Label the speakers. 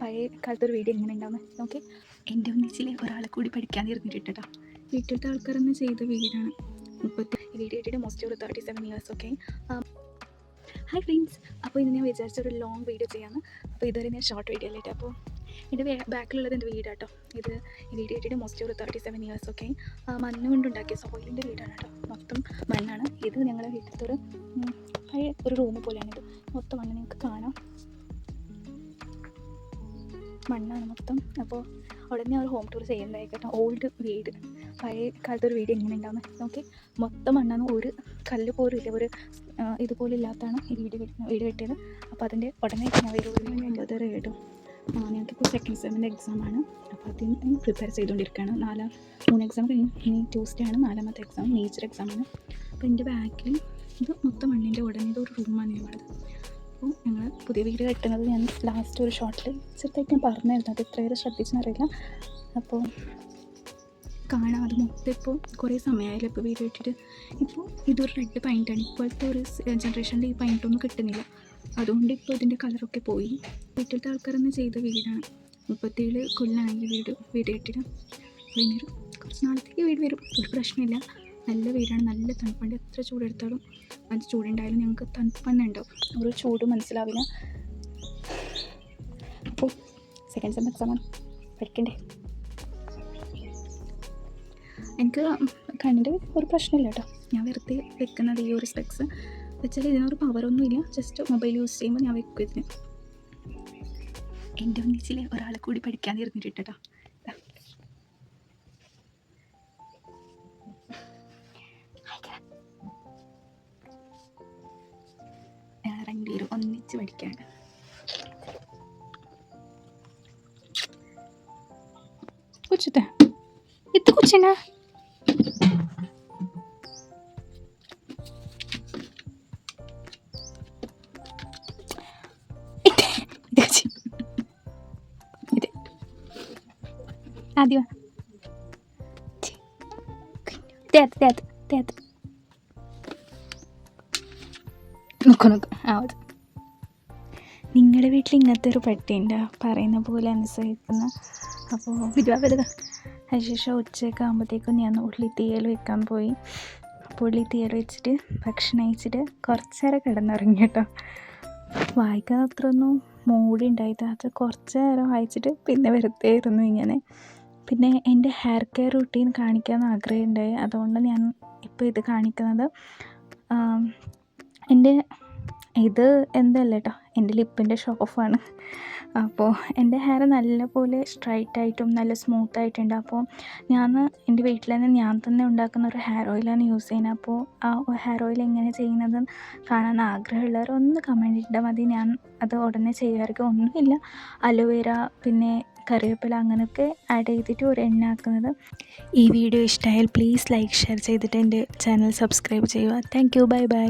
Speaker 1: പഴയ കാലത്തൊരു വീഡിയോ എങ്ങനെ ഉണ്ടാവുന്നത് നോക്കി. എൻ്റെ ഒന്നിച്ചിൽ ഒരാളെ കൂടി പഠിക്കാൻ ഇരുന്നിട്ട് വീട്ടിലത്തെ ആൾക്കാരൊന്നും ചെയ്ത വീടാണ്. വീഡിയോ ഇട്ടിട്ട് മോസ്റ്റ് ഒരു 37 ഇയേഴ്സ്. Okay, hi friends. അപ്പോൾ ഇന്ന് ഞാൻ വിചാരിച്ചൊരു ലോങ് വീഡിയോ ചെയ്യാമെന്ന്. അപ്പോൾ ഇതുവരെ ഞാൻ ഷോർട്ട് വീഡിയോ അല്ലേട്ടോ. അപ്പോൾ എൻ്റെ ബാക്കിലുള്ളത് എൻ്റെ വീടാട്ടോ. ഇത് വീഡിയോ ഇട്ടിട്ട് മോസ്റ്റ് ഒരു 37 ഇയേഴ്സ്. ഓക്കെ, മണ്ണ് കൊണ്ടുണ്ടാക്കിയ സോയിലിൻ്റെ വീടാണ് കേട്ടോ. മൊത്തം മണ്ണാണ്. ഇത് ഞങ്ങളുടെ വീട്ടിലത്തെ പഴയ ഒരു റൂം പോലെയാണിത്. മൊത്തം മണ്ണ് നിങ്ങൾക്ക് കാണാം, മണ്ണാണ് മൊത്തം. അപ്പോൾ ഉടനെ ഒരു ഹോം ടൂർ ചെയ്യുന്നതായി കേട്ടോ. ഓൾഡ് വീട്, പഴയ കാലത്തൊരു വീട് എങ്ങനെ ഉണ്ടാവുന്നത് നോക്കി. മൊത്തം മണ്ണാണ്, ഒരു കല്ല് പോലും ഇല്ല, ഒരു ഇതുപോലെ ഇല്ലാത്തതാണ് ഈ വീട് കെട്ടിയത്. അപ്പോൾ അതിൻ്റെ ഉടനെ ഞാൻ വീട് റേഡും ഞങ്ങൾക്കിപ്പോൾ സെക്കൻഡ് സെമ്മിൻ്റെ എക്സാമാണ്. അപ്പോൾ അതിന് പ്രിപ്പയർ ചെയ്തുകൊണ്ടിരിക്കുകയാണ്. 3 എക്സാം കഴിഞ്ഞു. ഇനി ട്യൂസ്ഡേ ആണ് 4ാമത്തെ എക്സാം, നേച്ചർ എക്സാമാണ്. അപ്പോൾ എൻ്റെ ബാക്കിൽ ഇത് മൊത്തം മണ്ണിൻ്റെ ഉടനെ ഇതൊരു റൂമാണ് ഞങ്ങളത്. അപ്പോൾ ഞങ്ങൾ പുതിയ വീട് കെട്ടുന്നത് ഞാൻ ലാസ്റ്റ് ഒരു ഷോട്ടിൽ ചെറുതായിട്ട് ഞാൻ പറഞ്ഞായിരുന്നു. അത് എത്ര പേര് ശ്രദ്ധിച്ചെന്നറിയില്ല. അപ്പോൾ കാണാം, അത് മൊത്തം ഇപ്പോൾ കുറേ സമയമായാലും ഇപ്പോൾ വീട് കെട്ടിയിട്ട്. ഇപ്പോൾ ഇതൊരു റെഡ് പെയിൻ്റാണ്. ഇപ്പോഴത്തെ ഒരു ജനറേഷനിൽ ഈ പെയിൻ്റൊന്നും കിട്ടുന്നില്ല. അതുകൊണ്ട് ഇപ്പോൾ ഇതിൻ്റെ കളറൊക്കെ പോയി. വീട്ടിലത്തെ ആൾക്കാരൊന്നും ചെയ്ത വീടാണ്. 37 കൊല്ലമായി വീട് കെട്ടിയിട്ട്. പിന്നീട് കുറച്ച് നാളത്തേക്ക് വീട് വരും, ഒരു പ്രശ്നമില്ല. നല്ല വീടാണ്, നല്ല തണുപ്പുണ്ട്. എത്ര ചൂടെടുത്താലും അത് ചൂടുണ്ടായാലും ഞങ്ങൾക്ക് തണുപ്പ് തന്നെ ഉണ്ടാവും, ഒരു ചൂട് മനസ്സിലാവില്ല. അപ്പോൾ സെക്കൻഡ് സെം എക്സാമാണ്, പഠിക്കണ്ടേ. എനിക്ക് കണ്ണിൻ്റെ ഒരു പ്രശ്നമില്ല കേട്ടോ. ഞാൻ വെറുതെ വെക്കുന്നത് ഈ ഒരു സ്പെക്സ് വെച്ചാൽ ഇതിനൊരു പവറൊന്നും ഇല്ല. ജസ്റ്റ് മൊബൈൽ യൂസ് ചെയ്യുമ്പോൾ ഞാൻ വെക്കും ഇതിന്. എൻ്റെ ഒന്നിച്ചിൽ ഒരാളെ കൂടി പഠിക്കാൻ ഇരുന്നിട്ട് കേട്ടോ. ഞങ്ങൾ രണ്ടുപേരും ഒന്നിച്ച് പഠിക്കാണ്. കുച്ചത്തെ ഇത് കുച്ചനാ आदिवा നോക്ക് ആവത്. നിങ്ങളുടെ വീട്ടിൽ ഇങ്ങനത്തെ ഒരു പട്ടിയുണ്ടോ? പറയുന്ന പോലെ അനുസരിക്കുന്ന. അപ്പോൾ വരുക. അതിനുശേഷം ഉച്ചയൊക്കെ ആകുമ്പോഴത്തേക്കും ഞാൻ ഉള്ളിത്തീയൽ വെക്കാൻ പോയി. അപ്പോൾ ഉള്ളിത്തീയൽ വെച്ചിട്ട് ഭക്ഷണം കഴിച്ചിട്ട് കുറച്ച് നേരം കിടന്നുറങ്ങി കേട്ടോ. വായിക്കാൻ അത്രയൊന്നും മൂടി ഉണ്ടായത്. അത് കുറച്ച് നേരം വായിച്ചിട്ട് പിന്നെ വെറുതെ ഇരുന്നു ഇങ്ങനെ. പിന്നെ എൻ്റെ ഹെയർ കെയർ റുട്ടീൻ കാണിക്കാൻ ആഗ്രഹമുണ്ടായി. അതുകൊണ്ട് ഞാൻ ഇപ്പോൾ ഇത് കാണിക്കുന്നത്. എൻ്റെ ഇത് എന്തല്ല കേട്ടോ, എൻ്റെ ലിപ്പിൻ്റെ ഷോഫാണ്. അപ്പോൾ എൻ്റെ ഹെയർ നല്ലപോലെ സ്ട്രൈറ്റായിട്ടും നല്ല സ്മൂത്തായിട്ടുണ്ട്. അപ്പോൾ ഞാൻ എൻ്റെ വീട്ടിൽ തന്നെ ഞാൻ തന്നെ ഉണ്ടാക്കുന്ന ഒരു ഹെയർ ഓയിലാണ് യൂസ് ചെയ്യുന്നത്. അപ്പോൾ ആ ഹെയർ ഓയിൽ എങ്ങനെ ചെയ്യുന്നത് കാണാൻ ആഗ്രഹമുള്ളവർ ഒന്ന് കമൻറ്റ് ഇട്ടാൽ മതി. ഞാൻ അത് ഉടനെ ചെയ്യുമായിരിക്കും. ഒന്നുമില്ല, അലോവേര പിന്നെ കറിവേപ്പില അങ്ങനെയൊക്കെ ആഡ് ചെയ്തിട്ട് ഒരു എണ്ണ ആക്കുന്നത്. ഈ വീഡിയോ ഇഷ്ടമായാൽ പ്ലീസ് ലൈക്ക് ഷെയർ ചെയ്തിട്ട് എൻ്റെ ചാനൽ സബ്സ്ക്രൈബ് ചെയ്യുക. Thank you, bye bye.